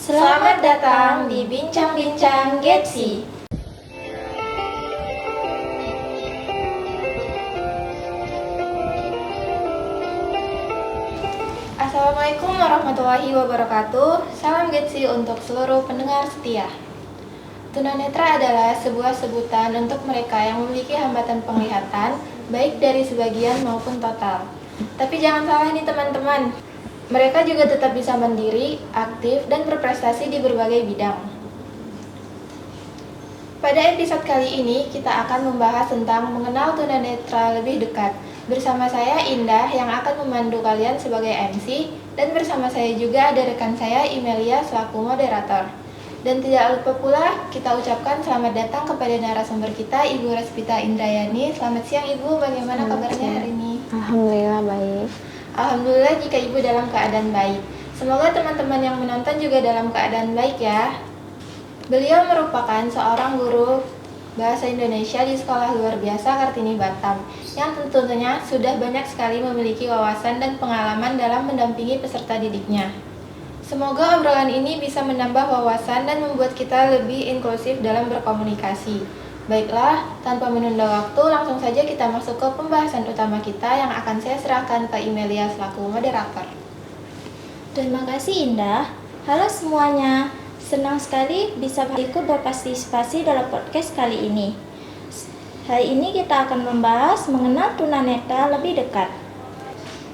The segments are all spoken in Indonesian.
Selamat datang di Bincang-Bincang Getsi. Assalamualaikum warahmatullahi wabarakatuh. Salam Getsi untuk seluruh pendengar setia. Tunanetra adalah sebuah sebutan untuk mereka yang memiliki hambatan penglihatan, baik dari sebagian maupun total. Tapi jangan salah nih teman-teman, mereka juga tetap bisa mandiri, aktif, dan berprestasi di berbagai bidang. Pada episode kali ini, kita akan membahas tentang mengenal tunanetra lebih dekat. Bersama saya Indah yang akan memandu kalian sebagai MC, dan bersama saya juga ada rekan saya Imelia selaku moderator. Dan tidak lupa pula, kita ucapkan selamat datang kepada narasumber kita, Ibu Respita Indrayani. Selamat siang Ibu, bagaimana kabarnya hari ini? Alhamdulillah baik. Alhamdulillah jika Ibu dalam keadaan baik. Semoga teman-teman yang menonton juga dalam keadaan baik ya. Beliau merupakan seorang guru Bahasa Indonesia di Sekolah Luar Biasa Kartini Batam, yang tentunya sudah banyak sekali memiliki wawasan dan pengalaman dalam mendampingi peserta didiknya. Semoga obrolan ini bisa menambah wawasan dan membuat kita lebih inklusif dalam berkomunikasi. Baiklah, tanpa menunda waktu, langsung saja kita masuk ke pembahasan utama kita yang akan saya serahkan ke Imelia selaku moderator. Terima kasih Indah. Halo semuanya, senang sekali bisa ikut berpartisipasi dalam podcast kali ini. Hari ini kita akan membahas mengenal tunanetra lebih dekat.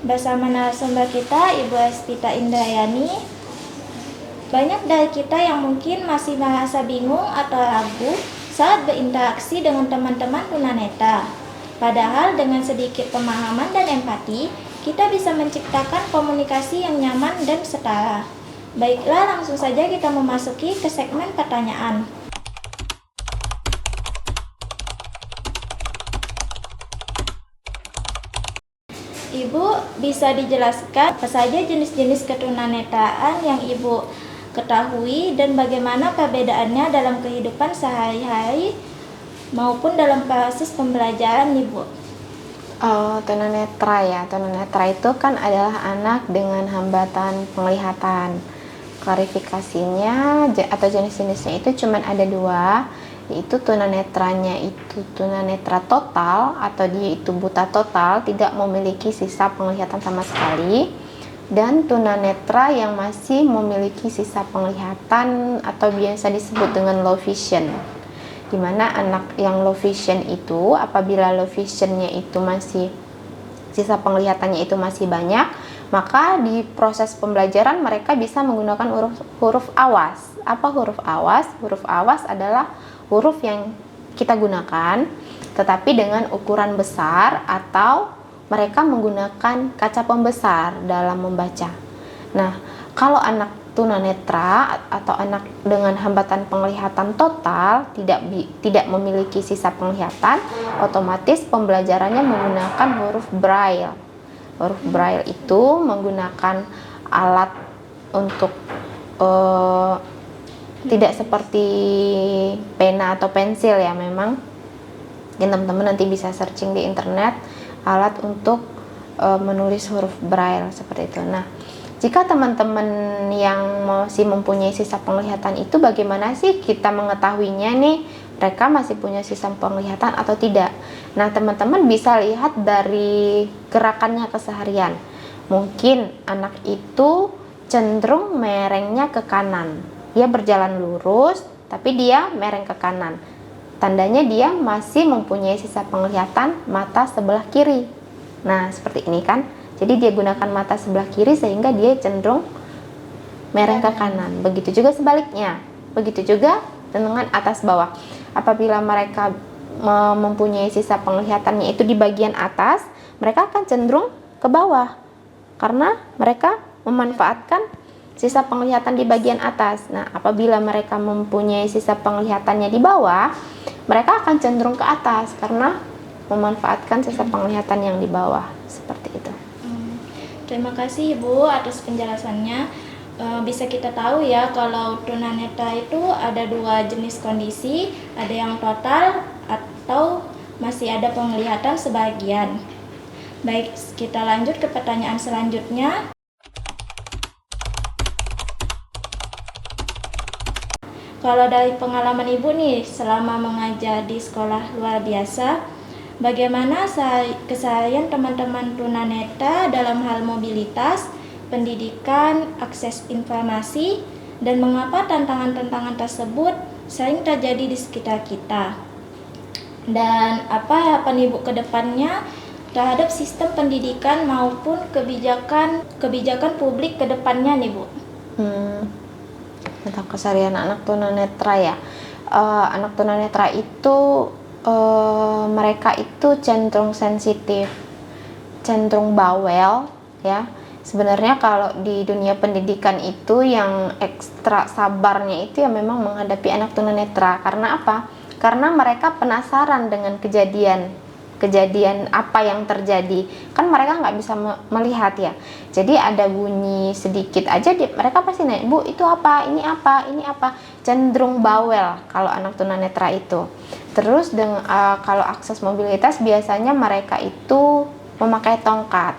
Bersama narasumber kita, Ibu Respita Indrayani. Banyak dari kita yang mungkin masih merasa bingung atau ragu saat berinteraksi dengan teman-teman tunanetra. Padahal dengan sedikit pemahaman dan empati, kita bisa menciptakan komunikasi yang nyaman dan setara. Baiklah, langsung saja kita memasuki ke segmen pertanyaan. Ibu, bisa dijelaskan apa saja jenis-jenis ketunanetraan yang Ibu ketahui dan bagaimana perbedaannya dalam kehidupan sehari-hari maupun dalam proses pembelajaran Ibu? Tunanetra ya. Tunanetra itu kan adalah anak dengan hambatan penglihatan. Klarifikasinya atau jenis-jenisnya itu cuma ada dua, yaitu tunanetranya itu tunanetra total atau dia itu buta total, tidak memiliki sisa penglihatan sama sekali, dan tunanetra yang masih memiliki sisa penglihatan atau biasa disebut dengan low vision. Dimana anak yang low vision itu, apabila low visionnya itu masih sisa penglihatannya itu masih banyak, maka di proses pembelajaran mereka bisa menggunakan huruf awas. Apa huruf awas? Huruf awas adalah huruf yang kita gunakan tetapi dengan ukuran besar, atau mereka menggunakan kaca pembesar dalam membaca. Nah, kalau anak tunanetra atau anak dengan hambatan penglihatan total tidak memiliki sisa penglihatan, otomatis pembelajarannya menggunakan huruf braille. Huruf braille itu menggunakan alat untuk tidak seperti pena atau pensil ya, memang teman-teman nanti bisa searching di internet alat untuk menulis huruf braille seperti itu. Nah, jika teman-teman yang masih mempunyai sisa penglihatan itu, bagaimana sih kita mengetahuinya nih mereka masih punya sisa penglihatan atau tidak? Nah, teman-teman bisa lihat dari gerakannya keseharian. Mungkin anak itu cenderung merengnya ke kanan. Dia berjalan lurus, tapi dia mereng ke kanan. Tandanya dia masih mempunyai sisa penglihatan mata sebelah kiri. Nah, seperti ini kan. Jadi dia gunakan mata sebelah kiri sehingga dia cenderung mereng ke kanan. Begitu juga sebaliknya. Begitu juga dengan atas bawah. Apabila mereka mempunyai sisa penglihatannya itu di bagian atas, mereka akan cenderung ke bawah. Karena mereka memanfaatkan sisa penglihatan di bagian atas. Nah, apabila mereka mempunyai sisa penglihatannya di bawah, mereka akan cenderung ke atas karena memanfaatkan sisa penglihatan yang di bawah. Seperti itu. Terima kasih Ibu atas penjelasannya. Bisa kita tahu ya kalau tunanetra itu ada dua jenis kondisi, ada yang total atau masih ada penglihatan sebagian. Baik, kita lanjut ke pertanyaan selanjutnya. Kalau dari pengalaman Ibu nih selama mengajar di sekolah luar biasa, bagaimana keseharian teman-teman tunanetra dalam hal mobilitas, pendidikan, akses informasi, dan mengapa tantangan-tantangan tersebut sering terjadi di sekitar kita? Dan apa harapan Ibu ke depannya terhadap sistem pendidikan maupun kebijakan publik ke depannya nih Bu? Tentang keseharian anak tunanetra ya. Anak tunanetra itu mereka itu cenderung sensitif, cenderung bawel ya. Sebenarnya kalau di dunia pendidikan itu yang ekstra sabarnya itu ya memang menghadapi anak tunanetra. Karena apa? Karena mereka penasaran dengan kejadian apa yang terjadi, kan mereka nggak bisa melihat ya. Jadi ada bunyi sedikit aja mereka pasti nanya, Bu itu apa, ini apa, ini apa. Cenderung bawel kalau anak tunanetra itu. Terus kalau akses mobilitas biasanya mereka itu memakai tongkat.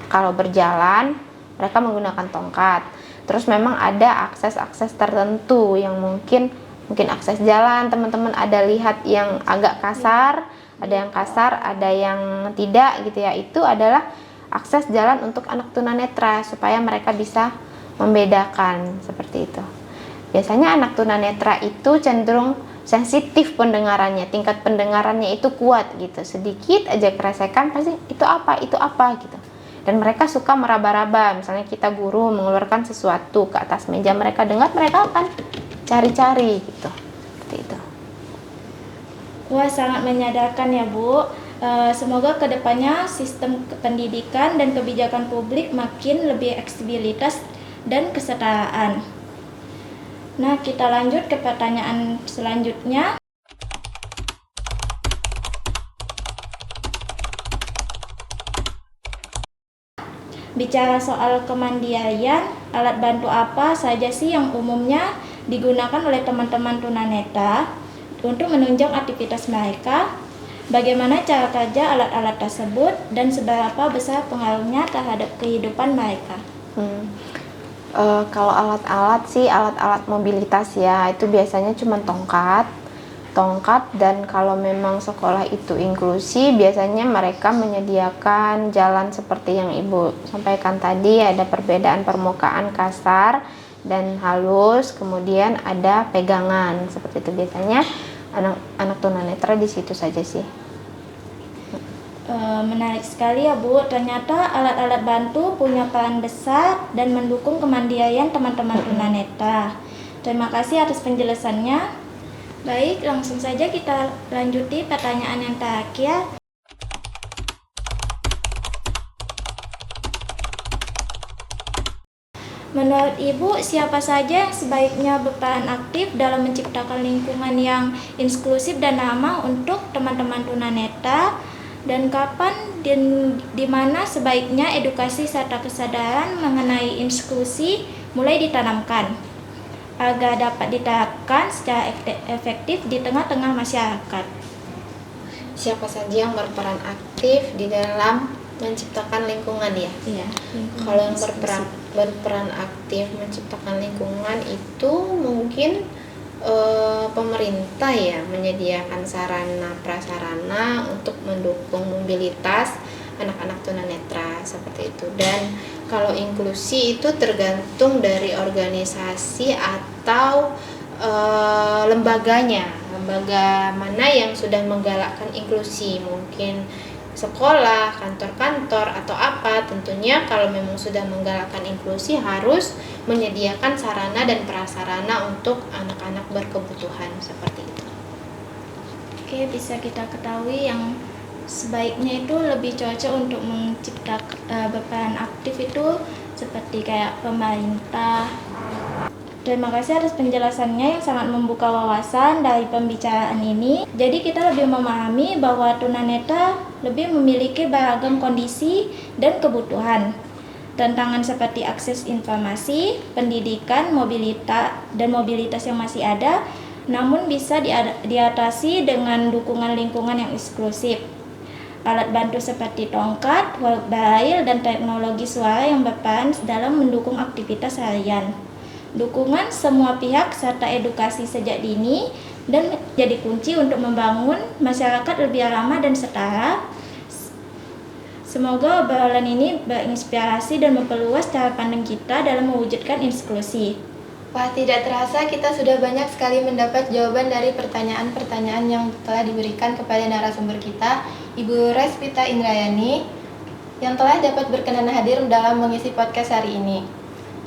Kalau berjalan mereka menggunakan tongkat. Terus memang ada akses tertentu yang mungkin akses jalan, teman-teman ada lihat yang agak kasar, ada yang kasar, ada yang tidak gitu ya. Itu adalah akses jalan untuk anak tunanetra supaya mereka bisa membedakan seperti itu. Biasanya anak tunanetra itu cenderung sensitif pendengarannya, tingkat pendengarannya itu kuat gitu. Sedikit aja keresekan pasti itu apa gitu. Dan mereka suka meraba-raba, misalnya kita guru mengeluarkan sesuatu ke atas meja, mereka dengar, mereka akan cari-cari gitu. Seperti itu. Wah, sangat menyadarkan ya Bu. Semoga kedepannya sistem pendidikan dan kebijakan publik makin lebih aksesibilitas dan kesetaraan. Nah, kita lanjut ke pertanyaan selanjutnya. Bicara soal kemandirian, alat bantu apa saja sih yang umumnya digunakan oleh teman-teman tunanetra untuk menunjang aktivitas mereka? Bagaimana cara kerja alat-alat tersebut dan seberapa besar pengaruhnya terhadap kehidupan mereka? Kalau alat-alat sih alat-alat mobilitas ya, itu biasanya cuma tongkat, dan kalau memang sekolah itu inklusi biasanya mereka menyediakan jalan seperti yang Ibu sampaikan tadi, ada perbedaan permukaan kasar dan halus, kemudian ada pegangan seperti itu. Biasanya anak tunanetra di situ saja sih. Menarik sekali ya Bu, ternyata alat-alat bantu punya peran besar dan mendukung kemandirian teman-teman tunanetra. Terima kasih atas penjelasannya. Baik, langsung saja kita lanjuti pertanyaan yang terakhir. Menurut Ibu, siapa saja yang sebaiknya berperan aktif dalam menciptakan lingkungan yang inklusif dan ramah untuk teman-teman tunanetra? Dan kapan dan di mana sebaiknya edukasi serta kesadaran mengenai inklusi mulai ditanamkan agar dapat diterapkan secara efektif di tengah-tengah masyarakat? Siapa saja yang berperan aktif di dalam menciptakan lingkungan ya? Iya. Kalau yang berperan aktif menciptakan lingkungan itu mungkin pemerintah ya, menyediakan sarana prasarana untuk mendukung mobilitas anak-anak tunanetra seperti itu. Dan kalau inklusi itu tergantung dari organisasi atau lembaga mana yang sudah menggalakkan inklusi, mungkin sekolah, kantor-kantor atau apa. Tentunya kalau memang sudah menggalakkan inklusi harus menyediakan sarana dan prasarana untuk anak-anak berkebutuhan seperti itu. Oke, bisa kita ketahui yang sebaiknya itu lebih cocok untuk menciptakan berperan aktif itu seperti kayak pemerintah. Terima kasih atas penjelasannya yang sangat membuka wawasan dari pembicaraan ini. Jadi kita lebih memahami bahwa tunanetra lebih memiliki beragam kondisi dan kebutuhan. Tantangan seperti akses informasi, pendidikan, mobilitas yang masih ada, namun bisa diatasi dengan dukungan lingkungan yang inklusif. Alat bantu seperti tongkat, braille, dan teknologi suara yang berperan dalam mendukung aktivitas harian. Dukungan semua pihak serta edukasi sejak dini dan menjadi kunci untuk membangun masyarakat lebih ramah dan setara. Semoga obrolan ini berinspirasi dan memperluas cara pandang kita dalam mewujudkan inklusi. Wah, tidak terasa kita sudah banyak sekali mendapat jawaban dari pertanyaan-pertanyaan yang telah diberikan kepada narasumber kita, Ibu Respita Indrayani, yang telah dapat berkenan hadir dalam mengisi podcast hari ini.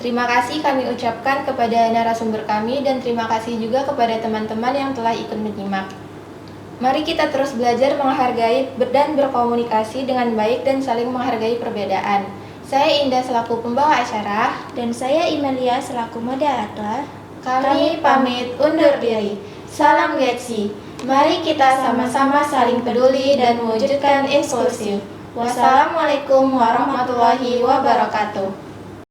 Terima kasih kami ucapkan kepada narasumber kami dan terima kasih juga kepada teman-teman yang telah ikut menyimak. Mari kita terus belajar menghargai dan berkomunikasi dengan baik dan saling menghargai perbedaan. Saya Indah selaku pembawa acara Dan saya Imelia selaku moderator. Kami pamit undur diri. Salam Geksi. Mari kita sama-sama saling peduli dan mewujudkan inklusi. Wassalamualaikum warahmatullahi wabarakatuh.